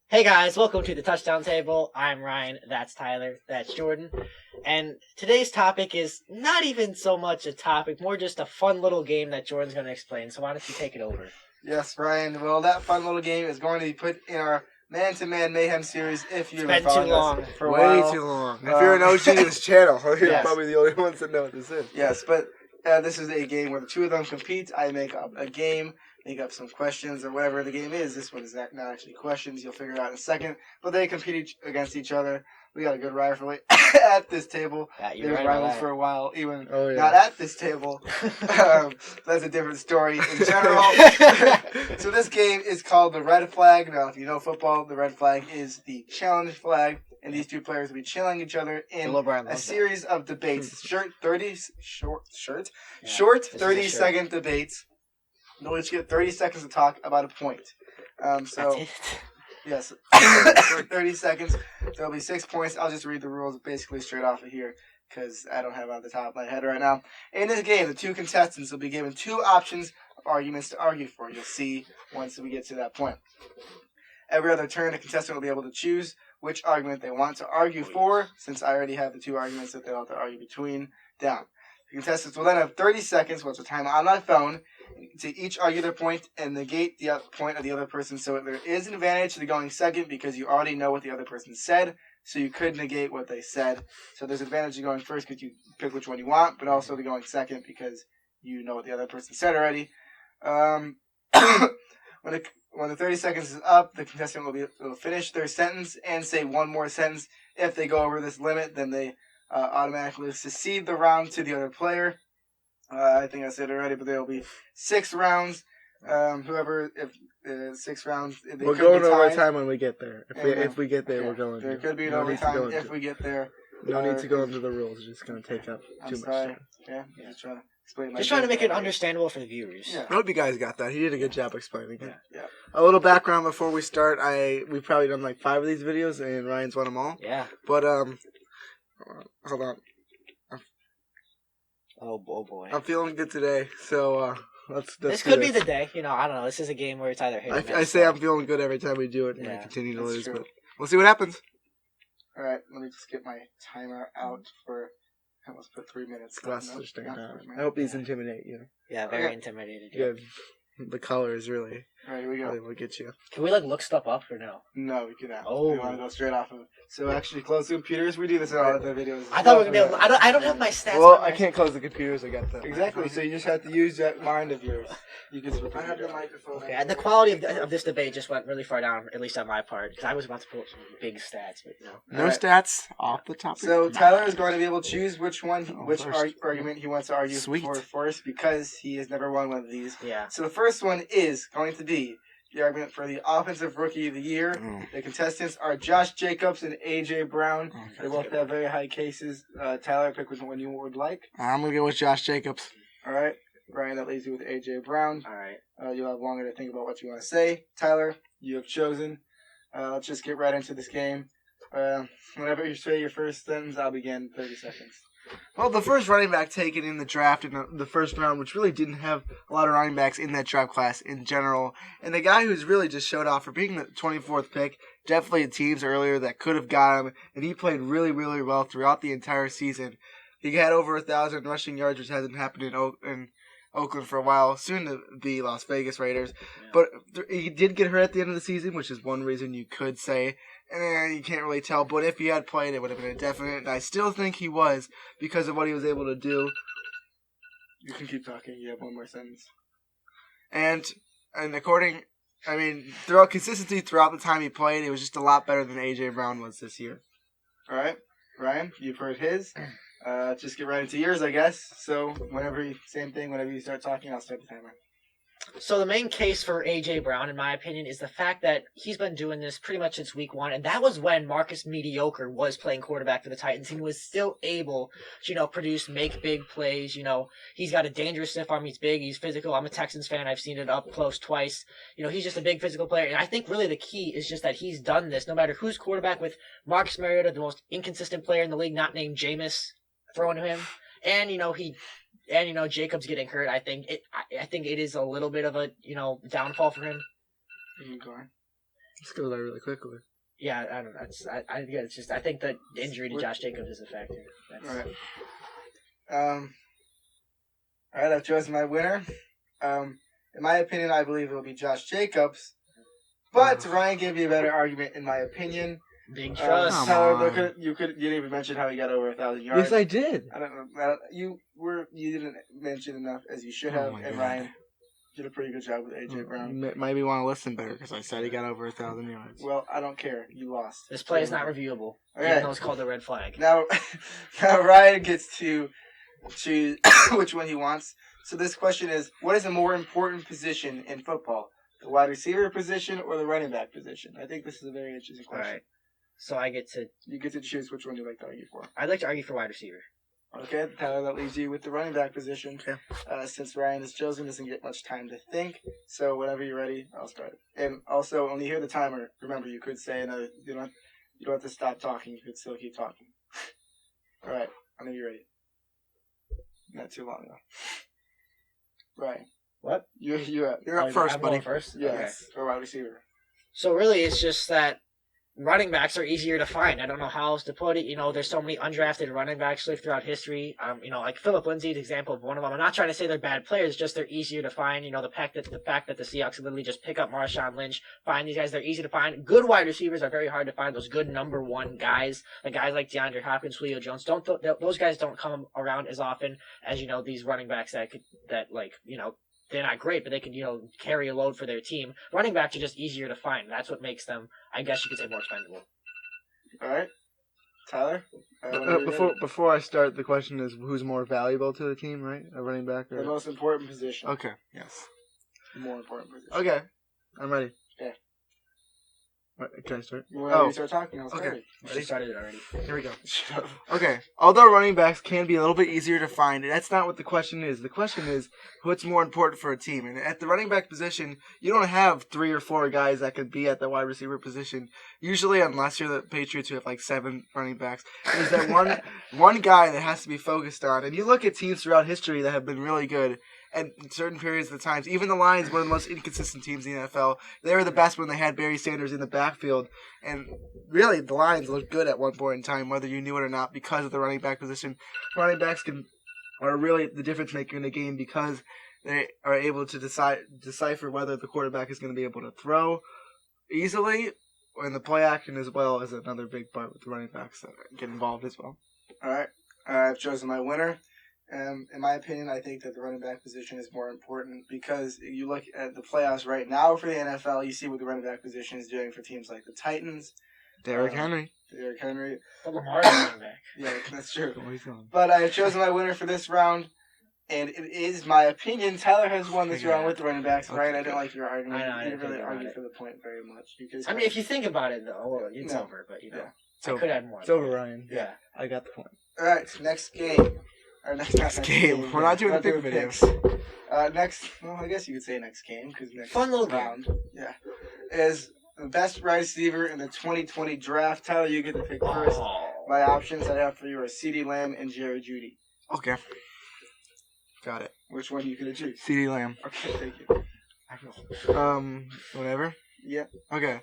Hey guys, welcome to the Touchdown Table. I'm Ryan, that's Tyler, that's Jordan. And today's topic is not even so much a topic, more just a fun little game that Jordan's going to explain. So why don't you take it over? Yes, Ryan. Well, that fun little game is going to be put in our man-to-man Mayhem series if you've It's been been too following long. us for a Way while. too long. If you're an OG of this channel, you're Yes. probably the only ones that know what this is. Yes, but this is a game where the two of them compete. I make up a game, make up some questions or whatever the game is. This one is not actually questions. You'll figure it out in a second. But they compete against each other. We got a good rivalry at this table. Yeah, They you're were right rivals about for a while, even Oh, yeah. not at this table. That's a different story in general. So this game is called the red flag. Now, if you know football, the red flag is the challenge flag. And these two players will be challenging each other in a series of debates. Short 30-second debates. You'll each get 30 seconds to talk about a point. That's it. Yes, for 30 seconds. There'll be 6 points. I'll just read the rules basically straight off of here because I don't have it on the top of my head right now. In this game, the two contestants will be given two options of arguments to argue for. You'll see once we get to that point. Every other turn, the contestant will be able to choose which argument they want to argue for, since I already have the two arguments that they want to argue between down. The contestants will then have 30 seconds, which is time on my phone, to each argue their point and negate the point of the other person. So there is an advantage to the going second because you already know what the other person said, so you could negate what they said. So there's an advantage to going first because you pick which one you want, but also to going second because you know what the other person said already. When the 30 seconds is up, the contestant will finish their sentence and say one more sentence. If they go over this limit, then they automatically secede the round to the other player. I think I said it already, but there will be 6 rounds. If 6 rounds, We're going overtime when we get there. If we get there, yeah, we're going. There could be an overtime if we get there. No need to go into the rules. It's just going to take up too much time. Yeah, just trying to explain. Just trying to make it understandable for the viewers. Yeah. I hope you guys got that. He did a good job explaining it. Yeah. A little background before we start. We've probably done like 5 of these videos, and Ryan's won them all. Yeah. But hold on. Oh boy. I'm feeling good today, so let's This could be the day. I don't know. This is a game where it's either hit or miss. I say I'm feeling good every time we do it, and I continue to lose. True. But we'll see what happens. All right, let me just get my timer out for. I almost put 3 minutes. I hope these intimidate you. Yeah, very intimidated. Yeah. Good. The colors really. All right, here we go. Really will get you. Can we look stuff up or no? No, we cannot. Oh. We want to go straight off of it. So actually, close the computers. We do this in all of the videos. I thought we were gonna be able. I don't have my stats. Well, I can't close the computers. I got them. Exactly. So you just have to use that mind of yours. You can. I have the microphone. Okay, and the quality of this debate just went really far down, at least on my part, because I was about to pull up some big stats, but No All right. stats off the top. So Tyler is going to be able to choose which first. argument he wants to argue for first because he has never won one of these. Yeah. So the first one is going to be the argument for the Offensive Rookie of the Year. Mm. The contestants are Josh Jacobs and A.J. Brown. Okay. They both have very high cases. Tyler, pick which one you would like. I'm gonna go with Josh Jacobs. All right. Brian, that leaves you with A.J. Brown. All right. You'll have longer to think about what you want to say. Tyler, you have chosen. Let's just get right into this game. Whenever you say your first sentence, I'll begin 30 seconds. Well, the first running back taken in the draft in the first round, which really didn't have a lot of running backs in that draft class in general, and the guy who's really just showed off for being the 24th pick, definitely teams earlier that could have got him, and he played really, really well throughout the entire season. He had over 1,000 rushing yards, which hasn't happened in Oakland for a while, soon to be Las Vegas Raiders. Yeah. But he did get hurt at the end of the season, which is one reason you could say, you can't really tell. But if he had played, it would have been a definite. And I still think he was because of what he was able to do. You can keep talking. You have one more sentence. And throughout consistency throughout the time he played, it was just a lot better than A.J. Brown was this year. All right. Ryan, you've heard his. Just get right into yours, I guess. So whenever you start talking, I'll start the timer. So the main case for A.J. Brown, in my opinion, is the fact that he's been doing this pretty much since week 1, and that was when Marcus Mediocre was playing quarterback for the Titans. He was still able to, produce, make big plays. He's got a dangerous stiff arm. He's big. He's physical. I'm a Texans fan. I've seen it up close twice. He's just a big physical player, and I think really the key is just that he's done this no matter who's quarterback with Marcus Mariota, the most inconsistent player in the league, not named Jameis, throwing to him, and Jacobs getting hurt. I think it is a little bit of a downfall for him. Go on. Let's go there really quickly. Yeah, I don't know. It's just I think the injury to Josh Jacobs is a factor. All right. All right, I've chosen my winner. In my opinion, I believe it'll be Josh Jacobs. But Ryan gave you a better argument, in my opinion. Big trust. Come Tyler, on. you didn't even mention how he got over 1,000 yards. Yes, I did. I don't know. You didn't mention enough as you should have, my and God. Ryan did a pretty good job with AJ Brown. You maybe want to listen better because I said he got over 1,000 yards. Well, I don't care. You lost. This play is not reviewable. Okay. Even though it's called a red flag. Now Ryan gets to choose which one he wants. So this question is: what is a more important position in football, the wide receiver position or the running back position? I think this is a very interesting All question. right. So You get to choose which one you'd like to argue for. I'd like to argue for wide receiver. Okay, Tyler, that leaves you with the running back position. Okay. Since Ryan has chosen, doesn't get much time to think. So whenever you're ready, I'll start. And also, when you hear the timer, remember you could say another. You don't have to stop talking. You could still keep talking. All right, I know you're ready. Not too long though. Ryan. What? You're up I'm first, buddy. going first? Yes, for wide receiver. So really, it's just that running backs are easier to find. I don't know how else to put it. There's so many undrafted running backs lived throughout history. Like Philip Lindsay's an example of one of them. I'm not trying to say they're bad players, just they're easier to find. The fact that the Seahawks literally just pick up Marshawn Lynch, find these guys, they're easy to find. Good wide receivers are very hard to find. Those good number one guys, the guys like DeAndre Hopkins, Julio Jones, those guys don't come around as often as these running backs they're not great, but they can, carry a load for their team. Running backs are just easier to find. That's what makes them, I guess you could say, more expendable. All right, Tyler. Whenever you're ready. Before I start, the question is who's more valuable to the team, right? A running back or The most important position. Okay. Yes. The more important position. Okay. I'm ready. Yeah. Can I start? Whenever you start talking, I'll start Okay. it. She started it already. Here we go. Shut up. Okay. Although running backs can be a little bit easier to find, that's not what the question is. The question is what's more important for a team. And at the running back position, you don't have 3 or 4 guys that could be at the wide receiver position. Usually, unless you're the Patriots who have like 7 running backs, there's that one guy that has to be focused on. And you look at teams throughout history that have been really good. And in certain periods of the times, even the Lions, one of the most inconsistent teams in the NFL, they were the best when they had Barry Sanders in the backfield. And really, the Lions looked good at one point in time, whether you knew it or not, because of the running back position. Running backs are really the difference maker in the game because they are able to decipher whether the quarterback is going to be able to throw easily, or in the play action as well as another big part with the running backs that get involved as well. All right. I've chosen my winner. In my opinion, I think that the running back position is more important because you look at the playoffs right now for the NFL, you see what the running back position is doing for teams like the Titans. Derrick Henry. Derrick Henry. But Lamar's running back. Yeah, that's true. Oh, he's gone. But I have chosen my winner for this round, and it is my opinion. Tyler has won this round with the running backs. Okay. Ryan, I didn't like your argument. I know, I You didn't didn't really think about argue it. for the point very much. If you think about it, though, it's No. over. But, Yeah. I could add more. It's over, Ryan. Yeah. I got the point. All right, next game. Or next game. We're not doing the pick picks. Next, well, I guess you could say next game because next Fun little game. round, yeah, is the best wide receiver in the 2020 draft. Tyler, you get to pick first. Oh. My options I have for you are CeeDee Lamb and Jerry Jeudy. Okay. Got it. Which one are you gonna choose? CeeDee Lamb. Okay, thank you. Whatever. Yeah. Okay.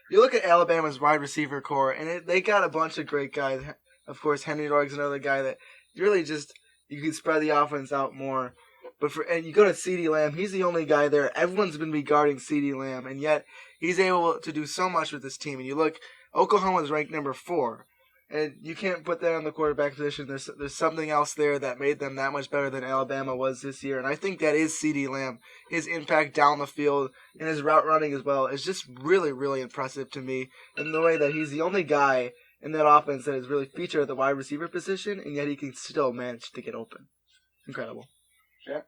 You look at Alabama's wide receiver core, and they got a bunch of great guys. Of course, Henry Ruggs, another guy that really just you can spread the offense out more. And you go to CeeDee Lamb, he's the only guy there. Everyone's been regarding CeeDee Lamb, and yet he's able to do so much with this team. And you look, Oklahoma's ranked number 4. And you can't put that on the quarterback position. There's something else there that made them that much better than Alabama was this year. And I think that is CeeDee Lamb. His impact down the field and his route running as well is just really, really impressive to me. And the way that he's the only guy in that offense that is really featured at the wide receiver position, and yet he can still manage to get open. Incredible. Yeah.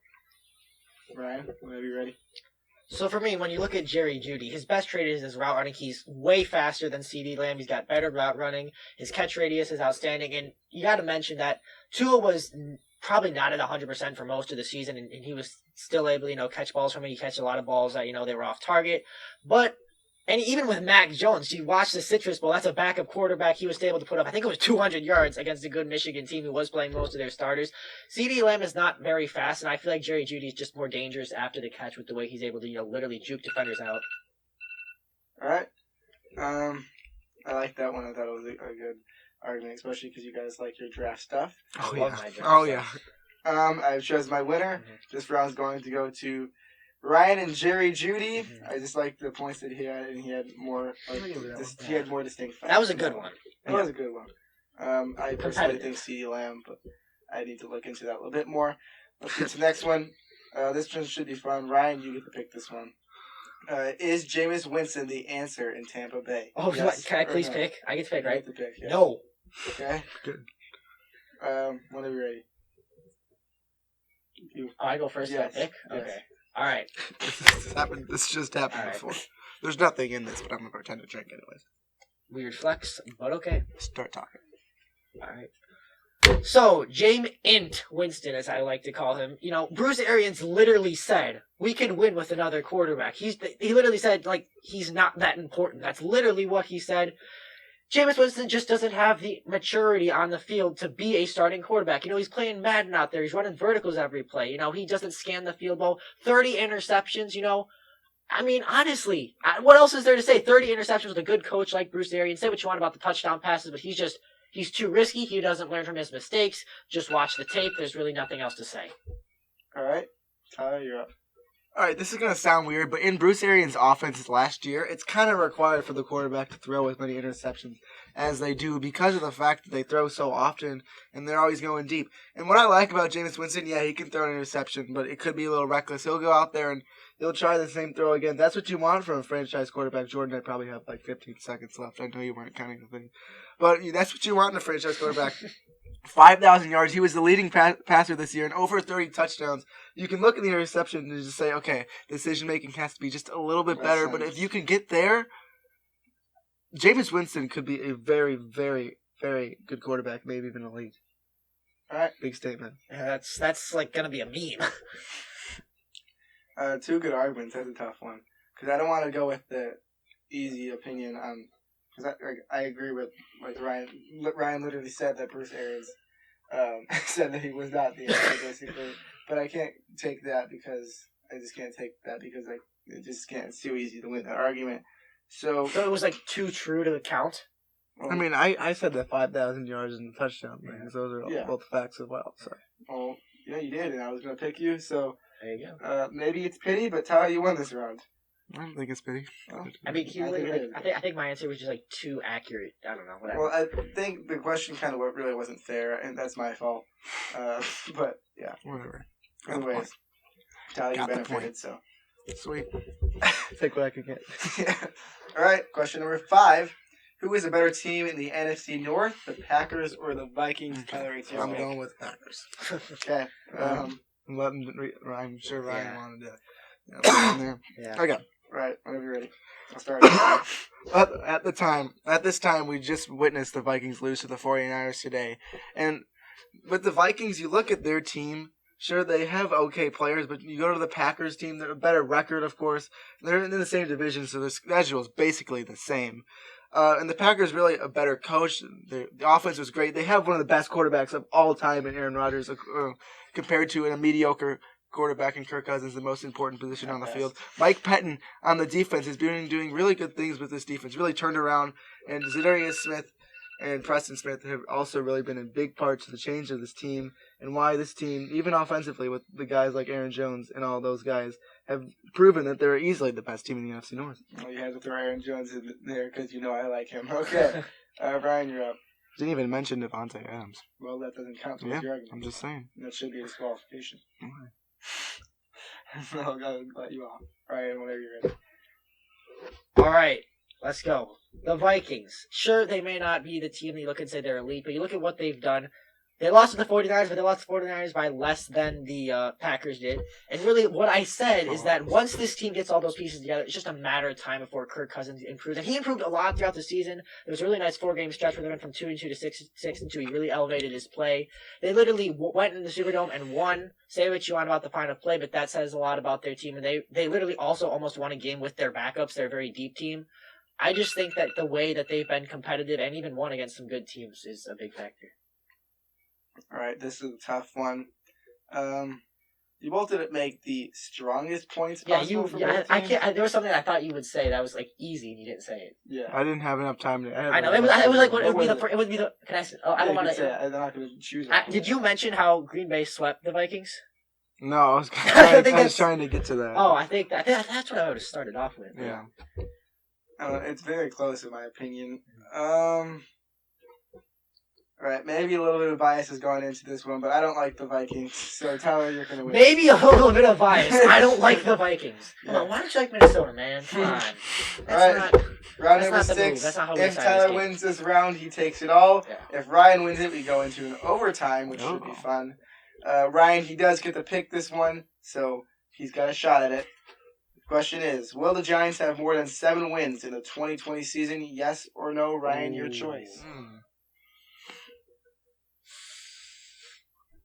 Ryan, whenever you're ready. So for me, when you look at Jerry Jeudy, his best trait is his route running. He's way faster than CeeDee Lamb. He's got better route running. His catch radius is outstanding. And you got to mention that Tua was probably not at 100% for most of the season, and he was still able to, catch balls from him. He catch a lot of balls that, they were off target. And even with Mac Jones, you watch the Citrus Bowl, that's a backup quarterback. He was still able to put up, I think it was 200 yards against a good Michigan team who was playing most of their starters. CeeDee Lamb is not very fast, and I feel like Jerry Jeudy is just more dangerous after the catch with the way he's able to, literally juke defenders out. All right. I like that one. I thought it was a good argument, especially because you guys like your draft stuff. Oh, love yeah. my draft Oh, stuff. yeah. I chose my winner. Mhm. This round's going to go to Ryan and Jerry Judy. Mhm. I just like the points that he had, and he had more. I'll give you that one. He had more distinct facts. That was a in good one. It was a good one. I personally Competitive. think CeeDee Lamb, but I need to look into that a little bit more. Let's get to the next one. This one should be fun. Ryan, you get to pick this one. Is Jameis Winston the answer in Tampa Bay? Oh, Yes can I or please no? pick? I get to pick, You right? get to pick, yes. No. Okay. Good. Whenever you're ready. You. Oh, I go first. Yes. I pick. Yes. Okay. All right. This just happened All right. before. There's nothing in this, but I'm going to pretend to drink anyways. Weird flex, but okay. Start talking. All right. So, James Int Winston, as I like to call him, Bruce Arians literally said, we can win with another quarterback. He literally said, he's not that important. That's literally what he said. Jameis Winston just doesn't have the maturity on the field to be a starting quarterback. He's playing Madden out there. He's running verticals every play. He doesn't scan the field well. 30 interceptions, I mean, honestly, what else is there to say? 30 interceptions with a good coach like Bruce Arians. Say what you want about the touchdown passes, but he's too risky. He doesn't learn from his mistakes. Just watch the tape. There's really nothing else to say. All right. Tyler, you're up. All right, this is going to sound weird, but in Bruce Arians' offenses last year, it's kind of required for the quarterback to throw as many interceptions as they do because of the fact that they throw so often and they're always going deep. And what I like about Jameis Winston, yeah, he can throw an interception, but it could be a little reckless. He'll go out there and he'll try the same throw again. That's what you want from a franchise quarterback. Jordan, I probably have 15 seconds left. I know you weren't counting the thing. But that's what you want in a franchise quarterback. 5,000 yards. He was the leading passer this year and over 30 touchdowns. You can look at the interception and just say, okay, decision-making has to be just a little bit better. But if you can get there, Jameis Winston could be a very, very, very good quarterback, maybe even elite. All right. Big statement. Yeah, that's going to be a meme. Two good arguments. That's a tough one. Because I don't want to go with the easy opinion on... Because I agree with Ryan. Ryan literally said that Bruce Arians said that he was not the answer, basically. But I can't take that because I just can't take that because it just can't. It's too easy to win that argument. So it was too true to the count? I mean, I said that 5,000 yards and touchdown things. Those are both facts as well. So. Well, yeah, you did, and I was going to pick you. So there you go. maybe it's pity, but Tyler, you won this round. I don't think it's pity. I mean, I think my answer was just too accurate. I don't know. Whatever. Well, I think the question kind of really wasn't fair, and that's my fault. But yeah, whatever. Anyways, Tyler, you benefited, so sweet. Take what I could get. Yeah. All right. Question number 5: who is a better team in the NFC North, the Packers or the Vikings? Tyler, it's your I'm pick. going with Packers. Okay. I'm sure Ryan wanted to. Yeah. Okay. Right, whenever you're ready. I'll start. At this time, we just witnessed the Vikings lose to the 49ers today. And with the Vikings, you look at their team, sure, they have okay players, but you go to the Packers team, they're a better record, of course. They're in the same division, so the schedule is basically the same. And the Packers really a better coach. The offense was great. They have one of the best quarterbacks of all time in Aaron Rodgers, compared to a mediocre quarterback in Kirk Cousins, the most important position on the field. Mike Pettin on the defense is doing really good things with this defense. Really turned around, and Zadarius Smith and Preston Smith have also really been a big part to the change of this team and why this team, even offensively with the guys like Aaron Jones and all those guys, have proven that they're easily the best team in the NFC North. Well, you had to throw Aaron Jones in there because I like him. Okay. Brian, you're up. Didn't even mention Devontae Adams. Well, that doesn't count towards your argument. I'm just saying. That should be a disqualification. Okay. I'll let you off. Brian, whenever you're ready. All right, let's go. The Vikings. Sure, they may not be the team that you look and say they're elite, but you look at what they've done. They lost to the 49ers, but they lost to the 49ers by less than the Packers did. And really, what I said is that once this team gets all those pieces together, it's just a matter of time before Kirk Cousins improves. And he improved a lot throughout the season. There was a really nice 4-game stretch where they went from 2-2 to 6-2. He really elevated his play. They literally went in the Superdome and won. Say what you want about the final play, but that says a lot about their team. And they literally also almost won a game with their backups. They're a very deep team. I just think that the way that they've been competitive and even won against some good teams is a big factor. All right, this is a tough one. You both didn't make the strongest points Yeah, possible for yeah. both I teams. can't. There was something I thought you would say that was like easy, and you didn't say it. Yeah. I didn't have enough time to. I know it was. It was like What it would be was the. it? It would be the. Can I? Say, oh, I Yeah, don't you want could say to. it. I'm not going to choose it. Did you mention how Green Bay swept the Vikings? No, I was. I think I was that's- trying to get to that. Oh, I think that's what I would have started off with. Yeah. It's very close in my opinion. Alright, maybe a little bit of bias is going into this one, but I don't like the Vikings. So Tyler, you're going to win. Maybe a little bit of bias. I don't like the Vikings. Come on, why don't you like Minnesota, man? Come on. That's Alright, not. round that's number not the 6. move. That's not how we If decide Tyler this game. wins this round, he takes it all. Yeah. If Ryan wins it, we go into an overtime, which should be fun. Ryan, he does get to pick this one, so he's got a shot at it. The question is, will the Giants have more than 7 wins in the 2020 season? Yes or no, Ryan, your choice.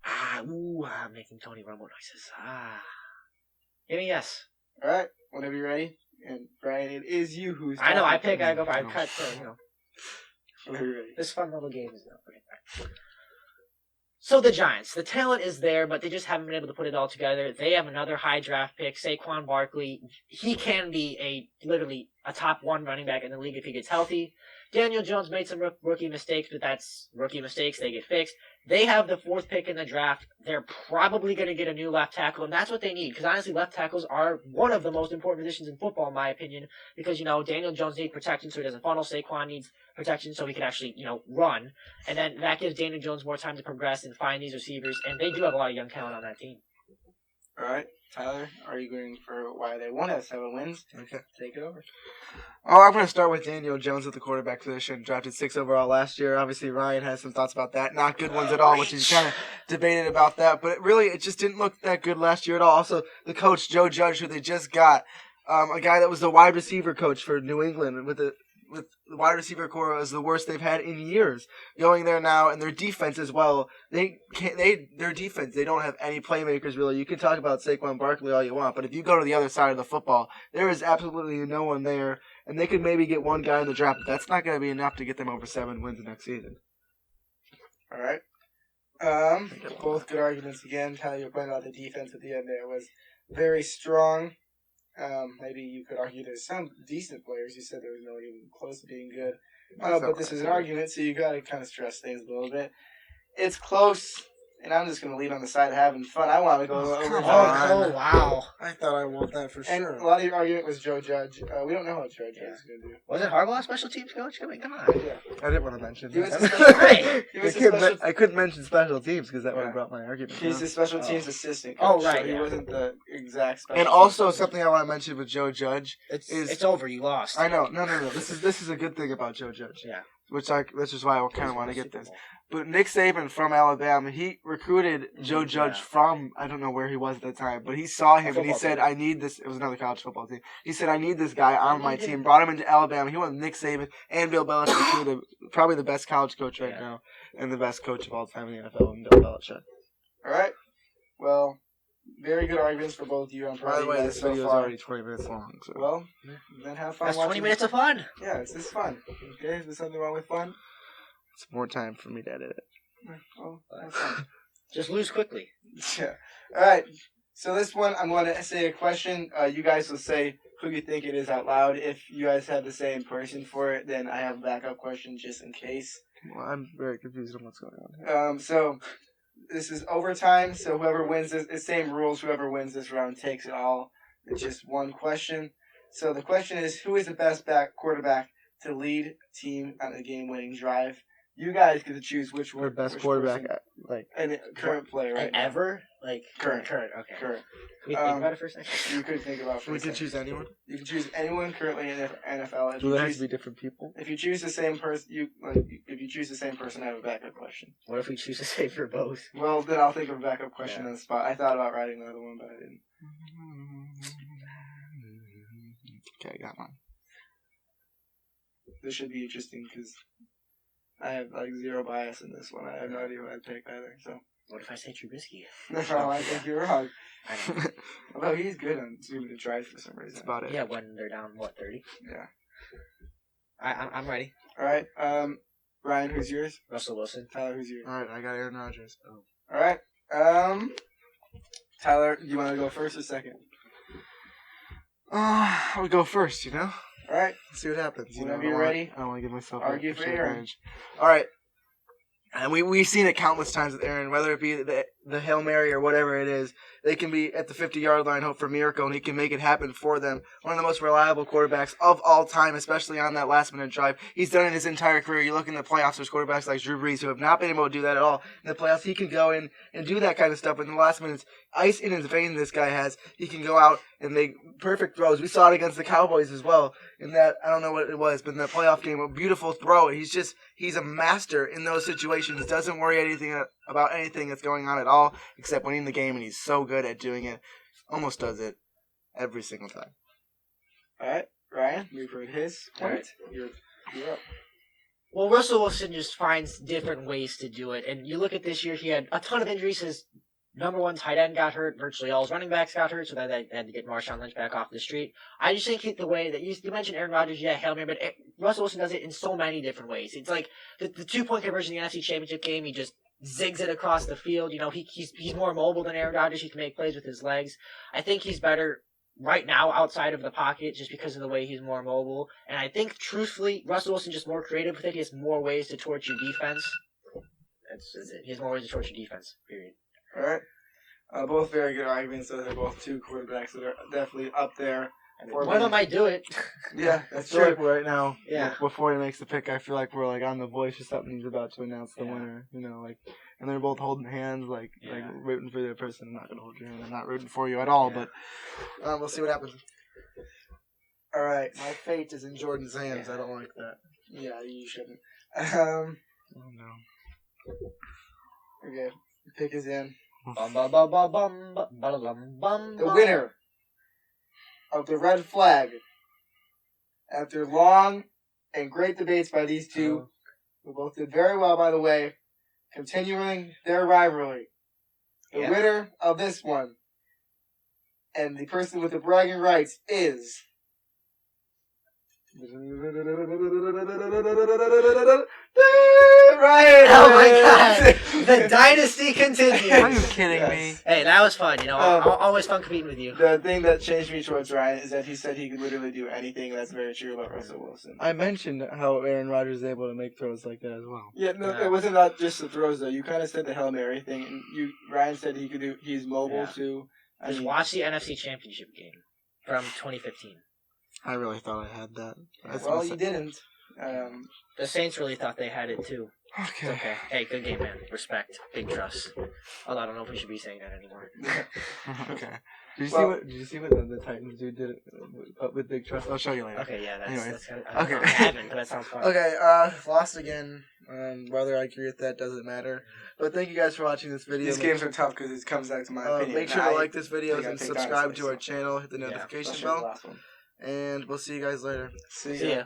I'm making Tony Romo noises. Give me yes. Alright, whenever you're ready. And Ryan, it is you who's I know, I talking. pick, I go, I cut, Whenever you're ready. this fun little game is not right. So the Giants, the talent is there, but they just haven't been able to put it all together. They have another high draft pick, Saquon Barkley. He can be literally a top 1 running back in the league if he gets healthy. Daniel Jones made some rookie mistakes, but that's rookie mistakes. They get fixed. They have the 4th pick in the draft. They're probably going to get a new left tackle, and that's what they need. Because honestly, left tackles are one of the most important positions in football, in my opinion. Because, Daniel Jones needs protection so he doesn't funnel. Saquon needs protection so he can actually, run. And then that gives Daniel Jones more time to progress and find these receivers. And they do have a lot of young talent on that team. Alright, Tyler, are you going for why they won't have 7 wins? Okay. Take it over. Oh, I'm going to start with Daniel Jones at the quarterback position. Drafted 6 overall last year. Obviously, Ryan has some thoughts about that. Not good ones at all, which is kind of debated about that. But it just didn't look that good last year at all. Also, the coach, Joe Judge, who they just got, a guy that was the wide receiver coach for New England with the wide receiver core is the worst they've had in years. Going there now, and their defense as well. Their defense, they don't have any playmakers really. You can talk about Saquon Barkley all you want, but if you go to the other side of the football, there is absolutely no one there. And they could maybe get one guy in the draft, but that's not going to be enough to get them over 7 wins next season. All right. Both good arguments again. Tyler, you pointed out the defense at the end there was very strong. Maybe you could argue there's some decent players. You said there was no even close to being good. But this is an argument, so you got to kind of stress things a little bit. It's close, and I'm just going to lead on the side of having fun. I want to go over. Oh, wow. I thought I want that for And a lot of your argument was Joe Judge. We don't know what Joe Judge is going to do. Was it Harbaugh special teams coach? I mean, come on. Yeah. I didn't want to mention He was that. a special, he was a special, I couldn't mention special teams because that would Yeah. have brought my argument he's down. the special teams assistant Oh, coach. right, So he yeah. wasn't the exact special And teams also coach. something I want to mention with Joe Judge. It's over. You lost. I know, no. This is a good thing about Joe Judge. Yeah. Which is why I kind of want to get this. But Nick Saban from Alabama, he recruited Joe Judge from, I don't know where he was at the time, but he saw him and he football said, team. I need this. It was another college football team. He said, I need this guy on my team. Brought him into Alabama. He went with Nick Saban and Bill Belichick, probably the best college coach right now and the best coach of all time in the NFL, and Bill Belichick. All right. Well, very good arguments for both of you. I'm proud By the of way, you guys this so video is far. already 20 minutes long. So. Well, then have fun That's watching. 20 minutes of fun. Yeah, it's fun. Okay, is there something wrong with fun? It's more time for me to edit it. Well, have fun. Just lose quickly. Yeah. All right. So this one, I'm going to say a question. You guys will say who you think it is out loud. If you guys have the same person for it, then I have a backup question just in case. Well, I'm very confused on what's going on here. So this is overtime. So whoever wins this, it's same rules. Whoever wins this round takes it all. It's just one question. So the question is, who is the best quarterback to lead team on a game-winning drive? You guys get to choose which one. Or best which quarterback, person. And current player, right? And now. ever? Like, Current. Okay. Current. Can we think about it for a second? You could think about it for We a can second. choose anyone. You can choose anyone currently in the NFL. If Do you they have choose, to be different people? if you choose the same person, if you choose the same person, I have a backup question. What if we choose to say for both? Well, then I'll think of a backup question on the spot. I thought about writing another one, but I didn't. Okay, I got mine. This should be interesting because I have like zero bias in this one. I have no idea who I'd pick either. So What if I say Trubisky? no, I think you're wrong. I know. Although he's good on zooming the drive for some reason. That's about it. Yeah, when they're down, 30? Yeah. I'm ready. All right. Ryan, who's yours? Russell Wilson. Tyler, who's yours? All right, I got Aaron Rodgers. All right. Tyler, do you want to go first or second? I would go first, you know? All right. See what happens. You know, Whenever you're ready. I don't want to give myself Argue a for short Aaron. advantage. All right. And we've seen it countless times with Aaron, whether it be the Hail Mary or whatever it is. They can be at the 50-yard line, hope for a miracle, and he can make it happen for them. One of the most reliable quarterbacks of all time, especially on that last-minute drive. He's done it his entire career. You look in the playoffs, there's quarterbacks like Drew Brees who have not been able to do that at all. In the playoffs, he can go in and do that kind of stuff. But in the last minutes, ice in his vein this guy has. He can go out and make perfect throws. We saw it against the Cowboys as well. In that, I don't know what it was, but in that playoff game, a beautiful throw. He's a master in those situations. Doesn't worry about anything that's going on at all, except winning the game, and he's so good at doing it. Almost does it every single time. All right, Ryan, we've heard his point. All right. You're up. Well, Russell Wilson just finds different ways to do it. And you look at this year, he had a ton of injuries. His number one tight end got hurt. Virtually all his running backs got hurt, so that they had to get Marshawn Lynch back off the street. I just think the way that you mentioned Aaron Rodgers, yeah, Hail Mary, but Russell Wilson does it in so many different ways. It's like the 2-point conversion in the NFC Championship game, he just zigs it across the field. You know, he's more mobile than Aaron Rodgers. He can make plays with his legs. I think he's better right now outside of the pocket just because of the way he's more mobile. And I think, truthfully, Russell Wilson just more creative with it. He has more ways to torch your defense. That's it. He has more ways to torch your defense, period. All right. Both very good arguments. So they're both two quarterbacks that are definitely up there. One of them might do it. Yeah, I that's feel true. like right now, Yeah. before he makes the pick, I feel like we're like on The Voice or something. He's about to announce the Yeah. winner, you know, like, and they're both holding hands, like Yeah. rooting for their person. I'm not gonna hold your hand. I'm not rooting for you at all, Yeah. but we'll see what happens. All right. My fate is in Jordan's hands. Yeah. I don't like that. Yeah, you shouldn't. Oh no. Okay. The pick is in. Bum, bum, bum, bum, bum, bum, bum, bum, The bum. winner of the red flag, after long and great debates by these two, who both did very well, by the way, continuing their rivalry. The Yeah. winner of this one, and the person with the bragging rights, is... Ryan! Oh my god! The dynasty Are you continues. kidding Yes. me? Hey, that was fun. You know, always fun competing with you. The thing that changed me towards Ryan is that he said he could literally do anything. That's very true about Russell Wilson. I mentioned how Aaron Rodgers is able to make throws like that as well. Yeah, no, Yeah. it wasn't not just the throws though. You kind of said the Hail Mary thing, and Ryan said he could do. He's mobile Yeah. too. I Just mean, watch the NFC Championship game from 2015. I really thought I had that. That's well, what I you said. didn't. The Saints really thought they had it too. It's Okay. okay. Hey, good game, man. Respect. Big trust. Although I don't know if we should be saying that anymore. Okay. Did you Well- Did you see what the Titans dude did with Big Trust? I'll show you later. Okay, yeah, Anyways. that's kind of, Okay. I haven't, but that sounds fun. Okay. Lost again. Whether I agree with that doesn't matter. But thank you guys for watching this video. these games are tough because it comes back to my opinion. Make sure to like this video think I and picked subscribe dynasty, to our so- channel. Hit the Yeah, notification Especially the bell, last one. and we'll see you guys later. See See ya.